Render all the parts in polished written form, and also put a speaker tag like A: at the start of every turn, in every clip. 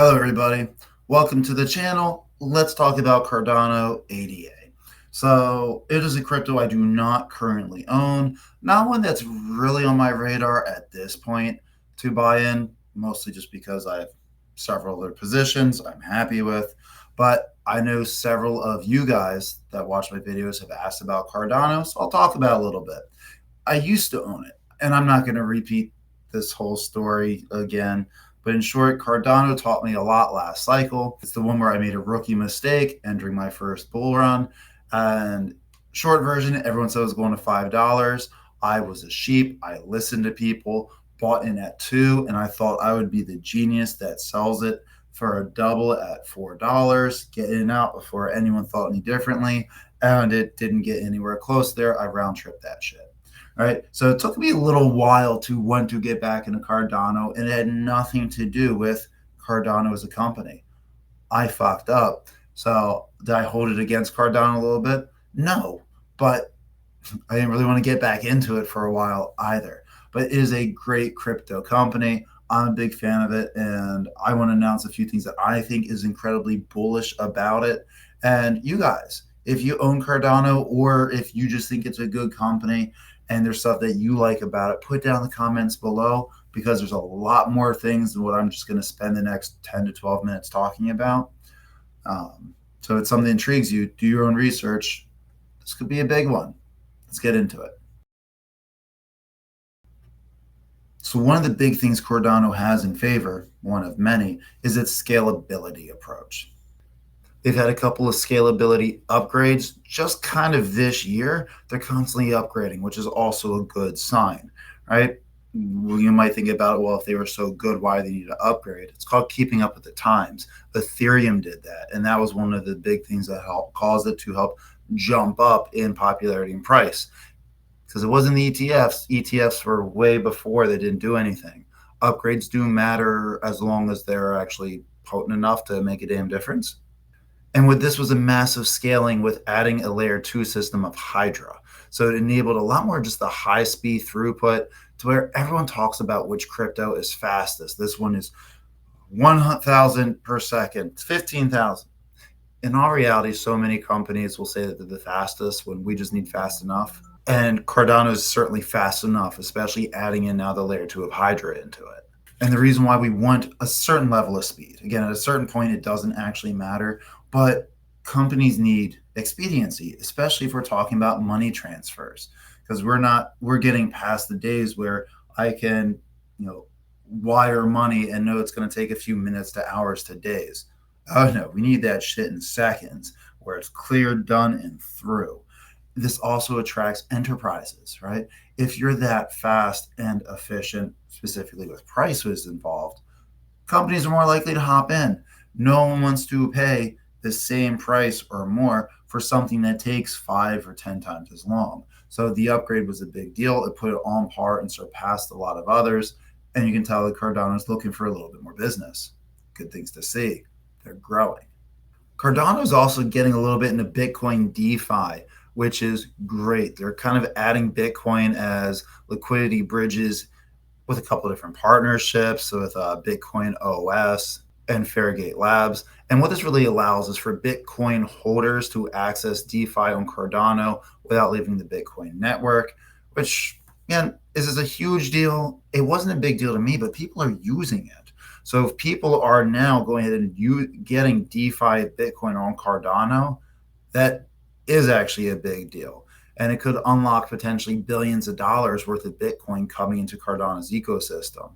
A: Hello, everybody. Welcome to the channel. Let's talk about Cardano ADA. So, it is a crypto I do not currently own, not one that's really on my radar at this point to buy in, mostly just because I have several other positions I'm happy with. But I know several of you guys that watch my videos have asked about Cardano, so I'll talk about it a little bit. I used to own it, and I'm not going to repeat this whole story again. But in short, Cardano taught me a lot last cycle. It's the one where I made a rookie mistake entering my first bull run. And short version, everyone said it was going to $5. I was a sheep. I listened to people, bought in at 2, and I thought I would be the genius that sells it for a double at $4, get in and out before anyone thought any differently. And it didn't get anywhere close there. I round tripped that shit. All right. So it took me a little while to want to get back into Cardano, and it had nothing to do with Cardano as a company. I fucked up. So did I hold it against Cardano a little bit? No, but I didn't really want to get back into it for a while either. But it is a great crypto company. I'm a big fan of it, and I want to announce a few things that I think is incredibly bullish about it. And you guys, if you own Cardano or if you just think it's a good company and there's stuff that you like about it, put down in the comments below because there's a lot more things than what I'm just going to spend the next 10 to 12 minutes talking about. So if something intrigues you, do your own research. This could be a big one. Let's get into it. So one of the big things Cardano has in favor, one of many, is its scalability approach. They've had a couple of scalability upgrades just kind of this year. They're constantly upgrading, which is also a good sign, right? You might think about, well, if they were so good, why do they need to upgrade? It's called keeping up with the times. Ethereum did that, and that was one of the big things that helped cause it to help jump up in popularity and price because it wasn't the ETFs. ETFs were way before they didn't do anything. Upgrades do matter as long as they're actually potent enough to make a damn difference. And with this was a massive scaling with adding a layer 2 system of Hydra. So it enabled a lot more just the high speed throughput to where everyone talks about which crypto is fastest. This one is 1,000 per second, 15,000. In all reality, so many companies will say that they're the fastest when we just need fast enough. And Cardano is certainly fast enough, especially adding in now the layer 2 of Hydra into it. And the reason why we want a certain level of speed, again, at a certain point, it doesn't actually matter, but companies need expediency, especially if we're talking about money transfers, because we're getting past the days where I can, wire money and know it's going to take a few minutes to hours to days. Oh no, we need that shit in seconds where it's clear, done, and through. This also attracts enterprises, right? If you're that fast and efficient, specifically with price was involved, companies are more likely to hop in. No one wants to pay the same price or more for something that takes 5 or 10 times as long. So the upgrade was a big deal. It put it on par and surpassed a lot of others. And you can tell that Cardano is looking for a little bit more business. Good things to see. They're growing. Cardano is also getting a little bit into Bitcoin DeFi, which is great. They're kind of adding Bitcoin as liquidity bridges with a couple of different partnerships with Bitcoin OS and Fairgate Labs. And what this really allows is for Bitcoin holders to access DeFi on Cardano without leaving the Bitcoin network, which, again, is a huge deal. It wasn't a big deal to me, but people are using it. So if people are now going ahead and getting DeFi Bitcoin on Cardano, that is actually a big deal. And it could unlock potentially billions of dollars worth of Bitcoin coming into Cardano's ecosystem.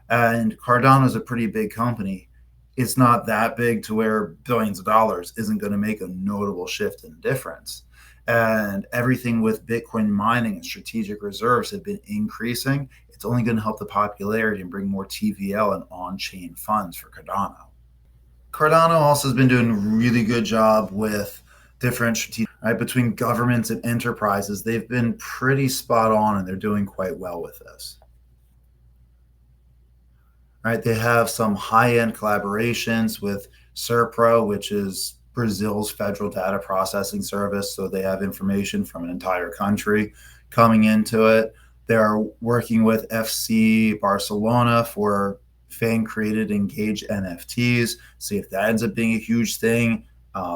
A: And Cardano is a pretty big company. It's not that big to where billions of dollars isn't going to make a notable shift in difference. And everything with Bitcoin mining and strategic reserves have been increasing. It's only going to help the popularity and bring more TVL and on-chain funds for Cardano. Cardano also has been doing a really good job with different strategic, right, between governments and enterprises. They've been pretty spot on and they're doing quite well with this. Right, they have some high-end collaborations with Serpro, which is Brazil's federal data processing service. So they have information from an entire country coming into it. They're working with FC Barcelona for fan created engaged NFTs. See if that ends up being a huge thing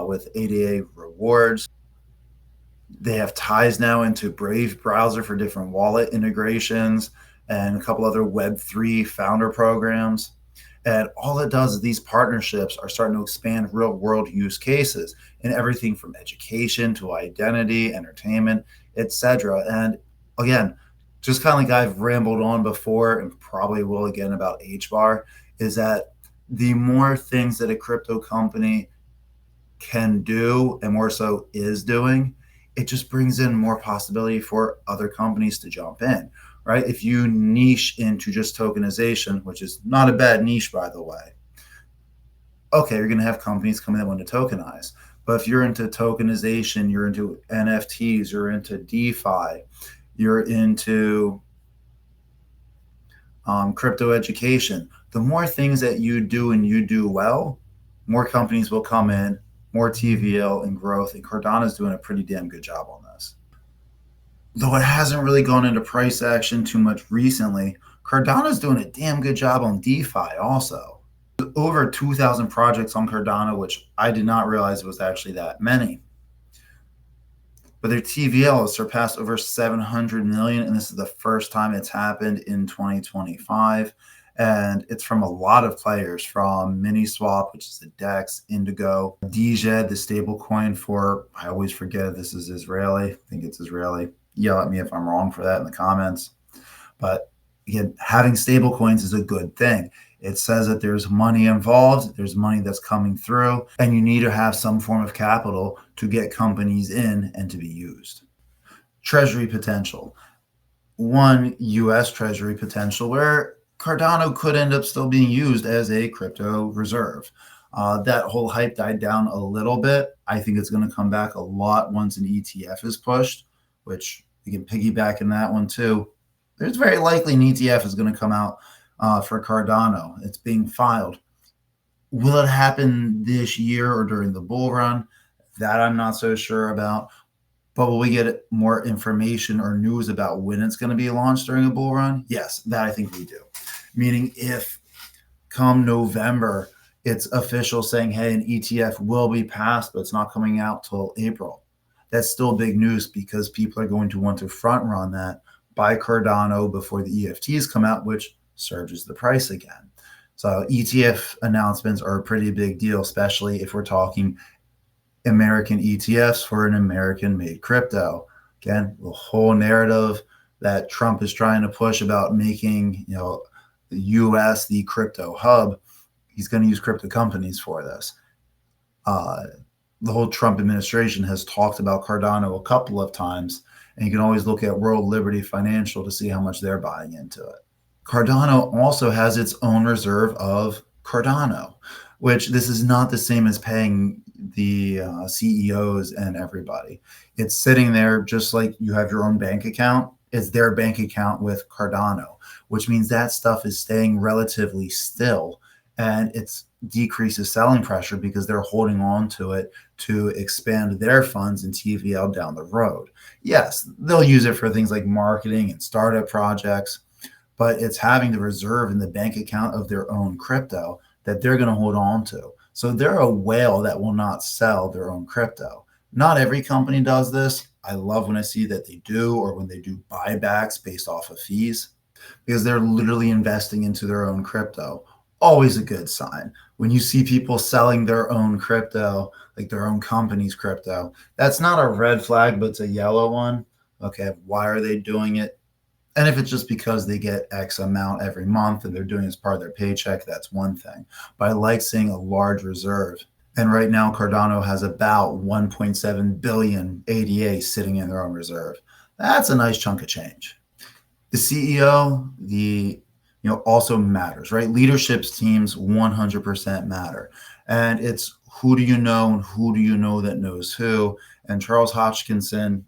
A: with ADA rewards. They have ties now into Brave browser for different wallet integrations and a couple other Web3 founder programs. And all it does is these partnerships are starting to expand real world use cases in everything from education to identity, entertainment, etc. And again, just kind of like I've rambled on before and probably will again about HBAR, is that the more things that a crypto company can do and more so is doing, it just brings in more possibility for other companies to jump in, right? If you niche into just tokenization, which is not a bad niche, by the way, okay, you're going to have companies come in that want to tokenize. But if you're into tokenization, you're into NFTs, you're into DeFi, you're into crypto education, the more things that you do and you do well, more companies will come in, more TVL and growth. And Cardano is doing a pretty damn good job on this. Though it hasn't really gone into price action too much recently, Cardano is doing a damn good job on DeFi also. Over 2,000 projects on Cardano, which I did not realize was actually that many. But their TVL has surpassed over 700 million, and this is the first time it's happened in 2025. And it's from a lot of players, from Miniswap, which is the DEX, Indigo, DZ, the stable coin for, I always forget if this is Israeli. I think it's Israeli. Yell at me if I'm wrong for that in the comments. But again, having stable coins is a good thing. It says that there's money involved, there's money that's coming through, and you need to have some form of capital to get companies in and to be used. Treasury potential. One US Treasury potential where Cardano could end up still being used as a crypto reserve. That whole hype died down a little bit. I think it's going to come back a lot once an ETF is pushed, which we can piggyback in that one too. There's very likely an ETF is going to come out for Cardano. It's being filed. Will it happen this year or during the bull run? That I'm not so sure about. But will we get more information or news about when it's going to be launched during a bull run? Yes, that I think we do. Meaning if come November, it's official saying, hey, an ETF will be passed, but it's not coming out till April. That's still big news because people are going to want to front run that, buy Cardano before the EFTs come out, which surges the price again. So ETF announcements are a pretty big deal, especially if we're talking American ETFs for an American-made crypto. Again, the whole narrative that Trump is trying to push about making, the U.S. the crypto hub, he's going to use crypto companies for this. The whole Trump administration has talked about Cardano a couple of times, and you can always look at World Liberty Financial to see how much they're buying into it. Cardano also has its own reserve of Cardano, which this is not the same as paying the CEOs and everybody. It's sitting there just like you have your own bank account. It's their bank account with Cardano, which means that stuff is staying relatively still, and it's decreases selling pressure because they're holding on to it to expand their funds and TVL down the road. Yes, they'll use it for things like marketing and startup projects, but it's having the reserve in the bank account of their own crypto that they're going to hold on to. So they're a whale that will not sell their own crypto. Not every company does this. I love when I see that they do, or when they do buybacks based off of fees, because they're literally investing into their own crypto. Always a good sign. When you see people selling their own crypto, like their own company's crypto, that's not a red flag, but it's a yellow one. Okay, why are they doing it? And if it's just because they get X amount every month and they're doing it as part of their paycheck, that's one thing. But I like seeing a large reserve. And right now, Cardano has about 1.7 billion ADA sitting in their own reserve. That's a nice chunk of change. The CEO, also matters, right? Leadership's teams 100% matter. And it's who do you know and who do you know that knows who? And Charles Hoskinson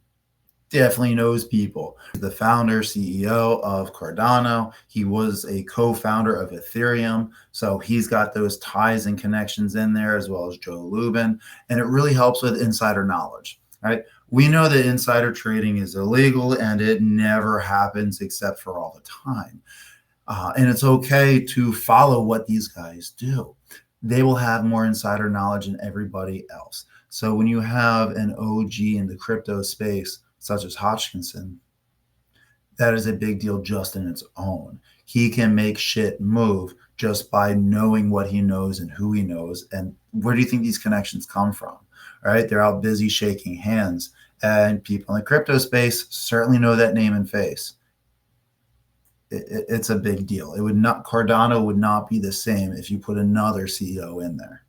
A: definitely knows people. The founder, CEO of Cardano. He was a co-founder of Ethereum. So he's got those ties and connections in there, as well as Joe Lubin. And it really helps with insider knowledge, right? We know that insider trading is illegal and it never happens except for all the time. And it's okay to follow what these guys do. They will have more insider knowledge than everybody else. So when you have an OG in the crypto space, such as Hodgkinson, that is a big deal just in its own. He can make shit move just by knowing what he knows and who he knows. And where do you think these connections come from? All right. They're out busy shaking hands. And people in the crypto space certainly know that name and face. It's a big deal. It would not, Cardano would not be the same if you put another CEO in there.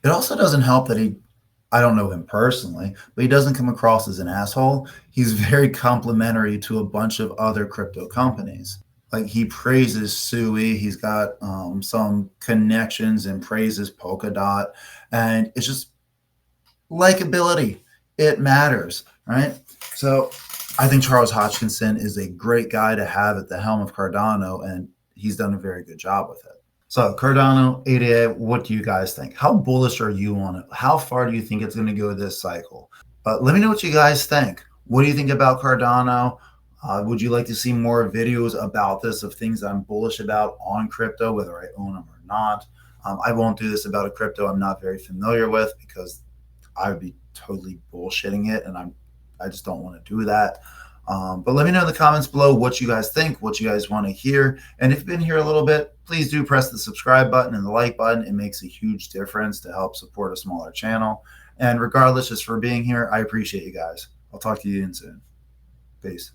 A: It also doesn't help that I don't know him personally, but he doesn't come across as an asshole. He's very complimentary to a bunch of other crypto companies. Like he praises Sui, he's got some connections and praises Polkadot, and it's just likability. It matters, right? So I think Charles Hodgkinson is a great guy to have at the helm of Cardano, and he's done a very good job with it. So Cardano, ADA, what do you guys think? How bullish are you on it? How far do you think it's going to go this cycle? Let me know what you guys think. What do you think about Cardano? Would you like to see more videos about this, of things I'm bullish about on crypto, whether I own them or not? I won't do this about a crypto I'm not very familiar with, because I would be totally bullshitting it, and I just don't want to do that. But let me know in the comments below what you guys think, what you guys want to hear. And if you've been here a little bit, please do press the subscribe button and the like button. It makes a huge difference to help support a smaller channel. And regardless, just for being here, I appreciate you guys. I'll talk to you again soon. Peace.